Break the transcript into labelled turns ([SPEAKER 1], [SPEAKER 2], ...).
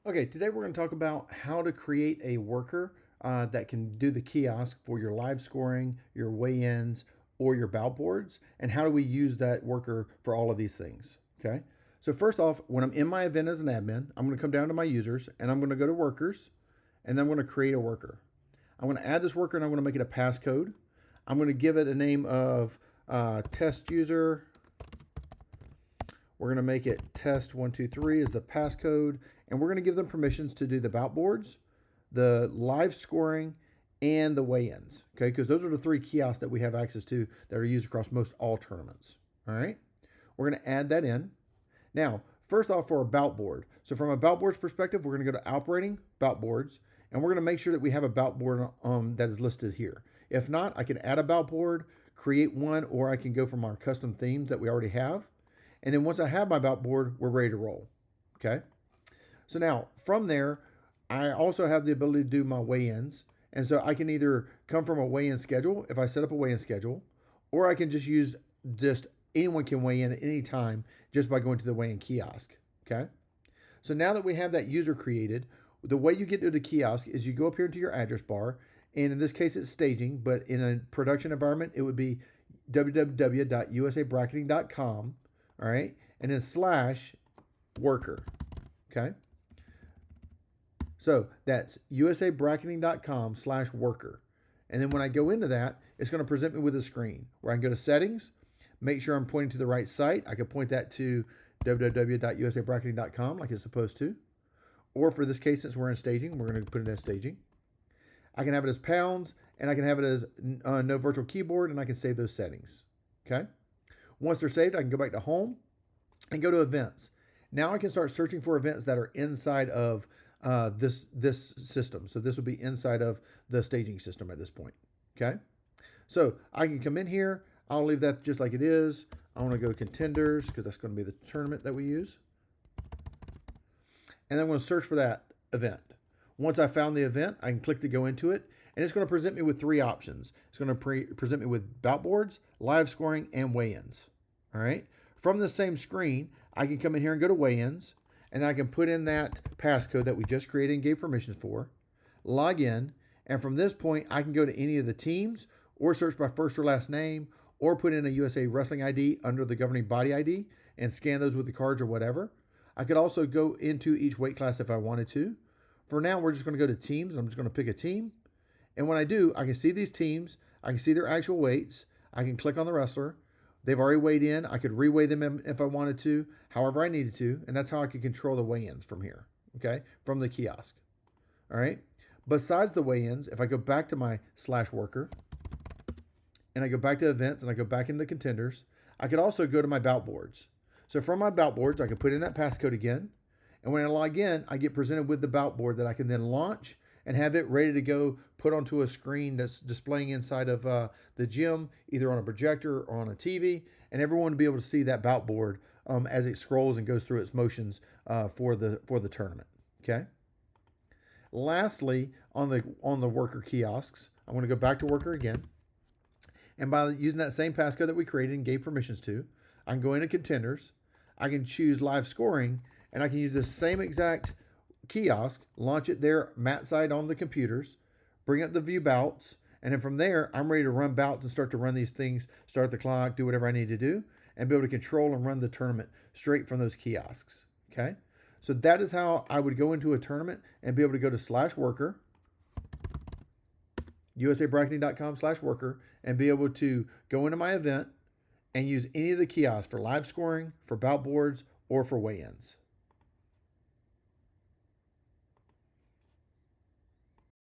[SPEAKER 1] Okay, today we're going to talk about how to create a worker that can do the kiosk for your live scoring, your weigh-ins, or your bout boards, and how do we use that worker for all of these things. Okay, so first off, when I'm in my event as an admin, I'm going to come down to my users and I'm going to go to workers, and then I'm going to create a worker. I'm going to add this worker and I'm going to make it a passcode. I'm going to give it a name of test user. We're going to make it test123 as the passcode, and we're going to give them permissions to do the bout boards, the live scoring, and the weigh-ins. Okay, because those are the three kiosks that we have access to that are used across most all tournaments. All right, we're going to add that in. Now, first off, for a bout board. So from a bout boards perspective, we're going to go to operating bout boards, and we're going to make sure that we have a bout board that is listed here. If not, I can add a bout board, create one, or I can go from our custom themes that we already have. And then once I have my bout board, we're ready to roll. Okay. So now from there, I also have the ability to do my weigh-ins. And so I can either come from a weigh-in schedule if I set up a weigh-in schedule, or I can just use just anyone can weigh in at any time just by going to the weigh-in kiosk. Okay. So now that we have that user created, the way you get to the kiosk is you go up here into your address bar, and in this case it's staging, but in a production environment it would be www.usabracketing.com. All right, and then slash worker. Okay, so that's usabracketing.com/worker. And then when I go into that, it's going to present me with a screen where I can go to settings, make sure I'm pointing to the right site. I could point that to www.usabracketing.com like it's supposed to. Or for this case, since we're in staging, we're going to put it in staging. I can have it as pounds, and I can have it as no virtual keyboard, and I can save those settings. Okay. Once they're saved, I can go back to home and go to events. Now I can start searching for events that are inside of this system. So this would be inside of the staging system at this point. Okay. So I can come in here. I'll leave that just like it is. I want to go contenders because that's going to be the tournament that we use. And then I'm going to search for that event. Once I found the event, I can click to go into it. And it's going to present me with three options. It's going to present me with bout boards, live scoring, and weigh-ins. All right. From the same screen, I can come in here and go to weigh-ins, and I can put in that passcode that we just created and gave permissions for, log in, and from this point, I can go to any of the teams or search by first or last name or put in a USA Wrestling ID under the governing body ID and scan those with the cards or whatever. I could also go into each weight class if I wanted to. For now, we're just going to go to teams. I'm just going to pick a team. And when I do, I can see these teams. I can see their actual weights. I can click on the wrestler. They've already weighed in. I could reweigh them if I wanted to, however I needed to. And that's how I could control the weigh-ins from here, okay, from the kiosk. All right. Besides the weigh-ins, if I go back to my /worker and I go back to events and I go back into contenders, I could also go to my bout boards. So from my bout boards, I can put in that passcode again. And when I log in, I get presented with the bout board that I can then launch and have it ready to go put onto a screen that's displaying inside of the gym, either on a projector or on a TV, and everyone will be able to see that bout board as it scrolls and goes through its motions for the tournament. Okay. Lastly, on the worker kiosks, I want to go back to worker again, and by using that same passcode that we created and gave permissions to, I can go into contenders. I can choose live scoring, and I can use the same exact kiosk, launch it there, mat side on the computers, bring up the view bouts, and then from there, I'm ready to run bouts and start to run these things, start the clock, do whatever I need to do, and be able to control and run the tournament straight from those kiosks. Okay? So that is how I would go into a tournament and be able to go to /worker, usabracketing.com/worker, and be able to go into my event and use any of the kiosks for live scoring, for bout boards, or for weigh-ins.